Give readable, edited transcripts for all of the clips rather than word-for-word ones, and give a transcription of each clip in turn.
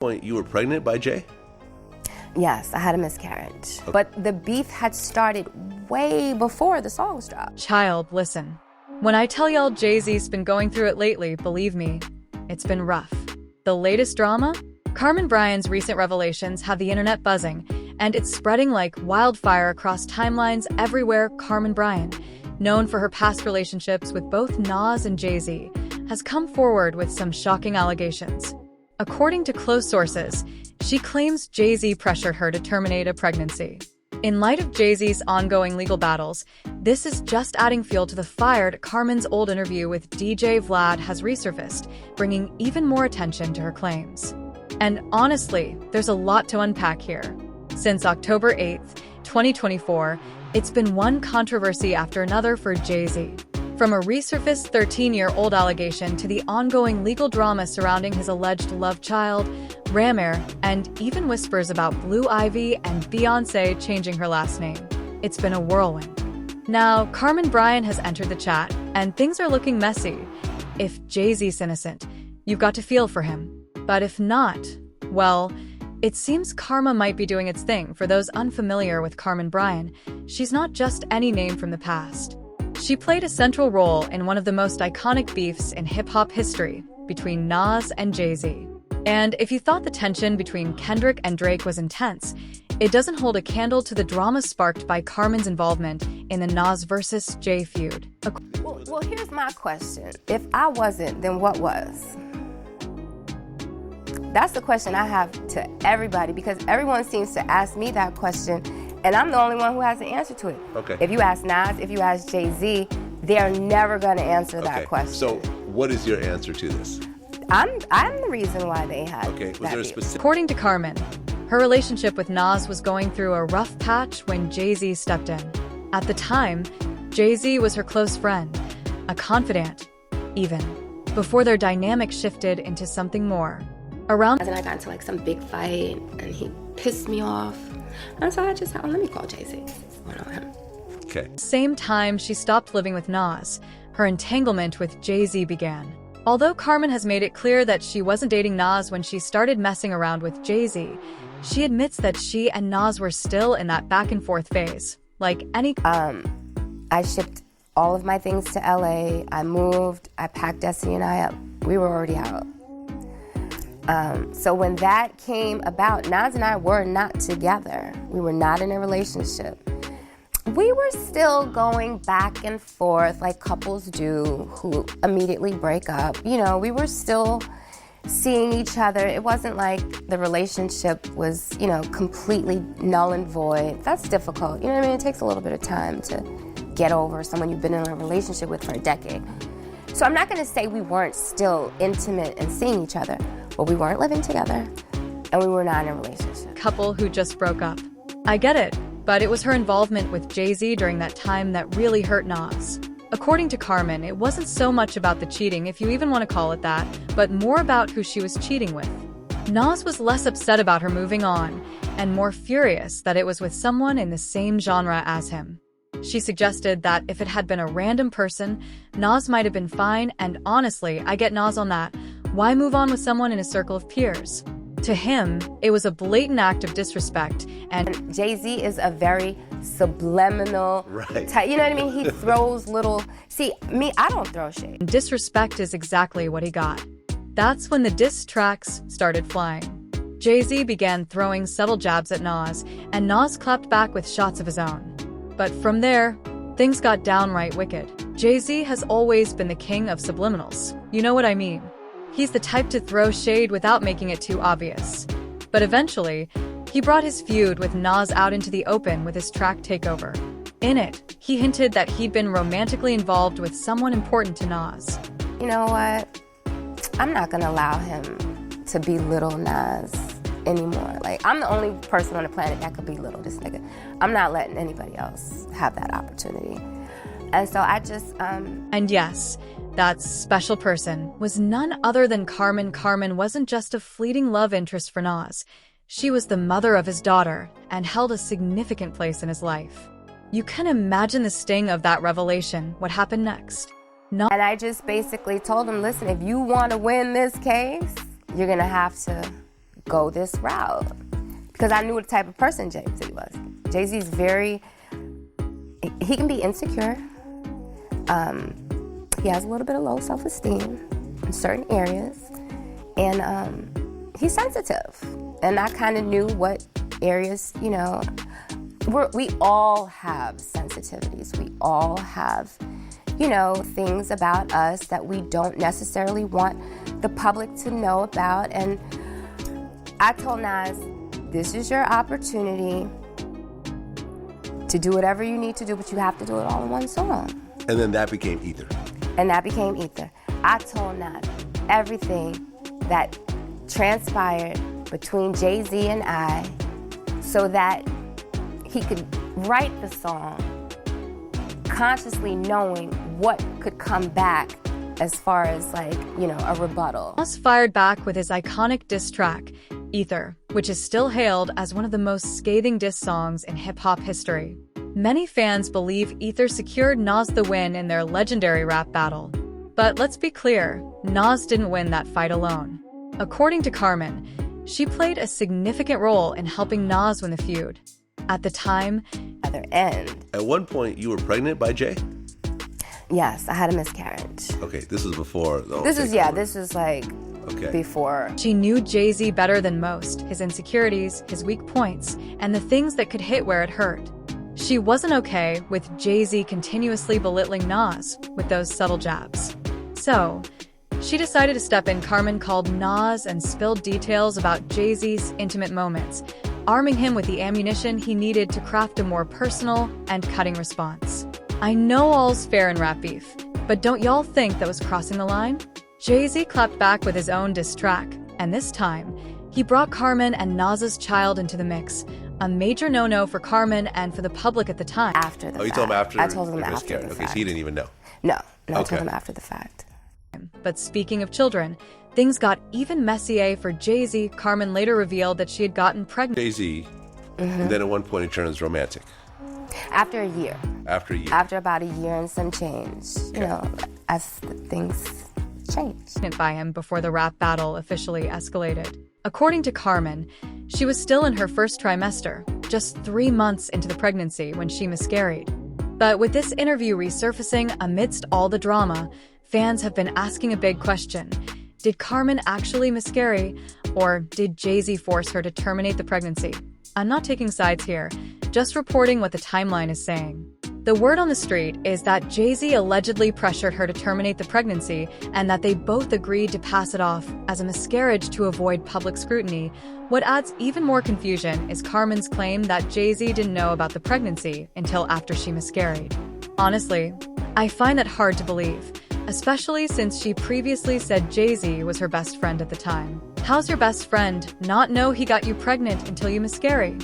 Point, you were pregnant by Jay? Yes, I had a miscarriage. Okay. But the beef had started way before the songs dropped. Child, listen. When I tell y'all Jay-Z's been going through it lately, believe me, it's been rough. The latest drama? Carmen Bryan's recent revelations have the internet buzzing, and it's spreading like wildfire across timelines everywhere. Carmen Bryan, known for her past relationships with both Nas and Jay-Z, has come forward with some shocking allegations. According to close sources, she claims Jay-Z pressured her to terminate a pregnancy. In light of Jay-Z's ongoing legal battles, this is just adding fuel to the fire. Carmen's old interview with DJ Vlad has resurfaced, bringing even more attention to her claims. And honestly, there's a lot to unpack here. Since October 8th, 2024, it's been one controversy after another for Jay-Z. From a resurfaced 13-year-old allegation to the ongoing legal drama surrounding his alleged love child, Ramir, and even whispers about Blue Ivy and Beyoncé changing her last name. It's been a whirlwind. Now, Carmen Bryan has entered the chat, and things are looking messy. If Jay-Z's innocent, you've got to feel for him. But if not, well, it seems karma might be doing its thing. For those unfamiliar with Carmen Bryan, she's not just any name from the past. She played a central role in one of the most iconic beefs in hip-hop history between Nas and Jay-Z. And if you thought the tension between Kendrick and Drake was intense, it doesn't hold a candle to the drama sparked by Carmen's involvement in the Nas versus Jay feud. Well, here's my question. If I wasn't, then what was? That's the question I have to everybody, because everyone seems to ask me that question, and I'm the only one who has the answer to it. Okay. If you ask Nas, if you ask Jay-Z, they're never going to answer that question. So what is your answer to this? I'm the reason why they had Okay. Was there a specific... According to Carmen, her relationship with Nas was going through a rough patch when Jay-Z stepped in. At the time, Jay-Z was her close friend, a confidant, even, before their dynamic shifted into something more. And then I got into like some big fight, and he pissed me off. And so I just thought, let me call Jay-Z. Went on him. Okay. Same time she stopped living with Nas, her entanglement with Jay-Z began. Although Carmen has made it clear that she wasn't dating Nas when she started messing around with Jay-Z, she admits that she and Nas were still in that back-and-forth phase. Like any... I shipped all of my things to LA. I moved. I packed Destiny and I up. We were already out. So when that came about, Nas and I were not together. We were not in a relationship. We were still going back and forth like couples do who immediately break up. You know, we were still seeing each other. It wasn't like the relationship was, you know, completely null and void. That's difficult. You know what I mean? It takes a little bit of time to get over someone you've been in a relationship with for a decade. So I'm not going to say we weren't still intimate and seeing each other, but we weren't living together, and we were not in a relationship. Couple who just broke up. I get it, but it was her involvement with Jay-Z during that time that really hurt Nas. According to Carmen, it wasn't so much about the cheating, if you even want to call it that, but more about who she was cheating with. Nas was less upset about her moving on, and more furious that it was with someone in the same genre as him. She suggested that if it had been a random person, Nas might have been fine, and honestly, I get Nas on that. Why move on with someone in a circle of peers? To him, it was a blatant act of disrespect, and Jay-Z is a very subliminal type, you know what I mean? He throws little... See, me, I don't throw shade. Disrespect is exactly what he got. That's when the diss tracks started flying. Jay-Z began throwing subtle jabs at Nas, and Nas clapped back with shots of his own. But from there, things got downright wicked. Jay-Z has always been the king of subliminals. You know what I mean? He's the type to throw shade without making it too obvious. But eventually, he brought his feud with Nas out into the open with his track Takeover. In it, he hinted that he'd been romantically involved with someone important to Nas. You know what? I'm not gonna allow him to belittle Nas anymore. Like, I'm the only person on the planet that could belittle this nigga. I'm not letting anybody else have that opportunity. And so I just, And yes, that special person was none other than Carmen. Carmen wasn't just a fleeting love interest for Nas. She was the mother of his daughter and held a significant place in his life. You can imagine the sting of that revelation, what happened next. And I just basically told him, listen, if you want to win this case, you're going to have to go this route because I knew what type of person Jay-Z was. Jay-Z's he can be insecure. He has a little bit of low self-esteem in certain areas, and he's sensitive. And I kind of knew what areas, we all have sensitivities. We all have, things about us that we don't necessarily want the public to know about. And I told Nas, this is your opportunity to do whatever you need to do, but you have to do it all in one song. And then that became Ether. I told Nas everything that transpired between Jay-Z and I so that he could write the song consciously knowing what could come back as far as a rebuttal. Nas fired back with his iconic diss track, Ether, which is still hailed as one of the most scathing diss songs in hip-hop history. Many fans believe Ether secured Nas the win in their legendary rap battle. But let's be clear, Nas didn't win that fight alone. According to Carmen, she played a significant role in helping Nas win the feud. At the time, other end. At one point, you were pregnant by Jay? Yes, I had a miscarriage. Okay, this was before. This was before. She knew Jay-Z better than most, his insecurities, his weak points, and the things that could hit where it hurt. She wasn't okay with Jay-Z continuously belittling Nas with those subtle jabs. So, she decided to step in. Carmen called Nas and spilled details about Jay-Z's intimate moments, arming him with the ammunition he needed to craft a more personal and cutting response. I know all's fair in rap beef, but don't y'all think that was crossing the line? Jay-Z clapped back with his own diss track, and this time, he brought Carmen and Nas's child into the mix, a major no-no for Carmen and for the public at the time. After the fact. You told him after? I told him after the fact. Okay, so he didn't even know. No, I told him after the fact. But speaking of children, things got even messier for Jay-Z. Carmen later revealed that she had gotten pregnant. Jay-Z, and then at one point it turns romantic. After a year. After about a year and some change, as things changed. By him before the rap battle officially escalated. According to Carmen, she was still in her first trimester, just 3 months into the pregnancy when she miscarried. But with this interview resurfacing amidst all the drama, fans have been asking a big question. Did Carmen actually miscarry, or did Jay-Z force her to terminate the pregnancy? I'm not taking sides here, just reporting what the timeline is saying. The word on the street is that Jay-Z allegedly pressured her to terminate the pregnancy and that they both agreed to pass it off as a miscarriage to avoid public scrutiny. What adds even more confusion is Carmen's claim that Jay-Z didn't know about the pregnancy until after she miscarried. Honestly, I find that hard to believe, especially since she previously said Jay-Z was her best friend at the time. How's your best friend not know he got you pregnant until you miscarry?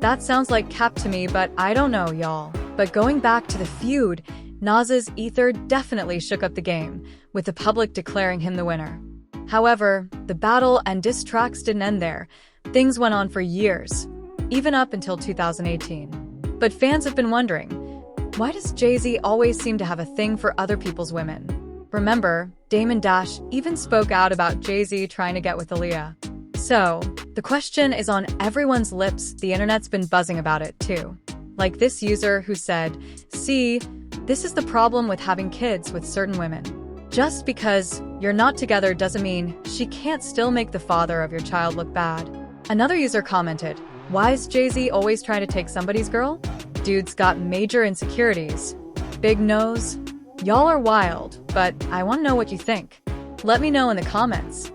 That sounds like cap to me, but I don't know, y'all. But going back to the feud, Nas's Ether definitely shook up the game, with the public declaring him the winner. However, the battle and diss tracks didn't end there. Things went on for years, even up until 2018. But fans have been wondering, why does Jay-Z always seem to have a thing for other people's women? Remember, Damon Dash even spoke out about Jay-Z trying to get with Aaliyah. So, the question is on everyone's lips. The internet's been buzzing about it too. Like this user who said, "See, this is the problem with having kids with certain women. Just because you're not together doesn't mean she can't still make the father of your child look bad." Another user commented, "Why is Jay-Z always trying to take somebody's girl? Dude's got major insecurities. Big nose. Y'all are wild, but I want to know what you think. Let me know in the comments."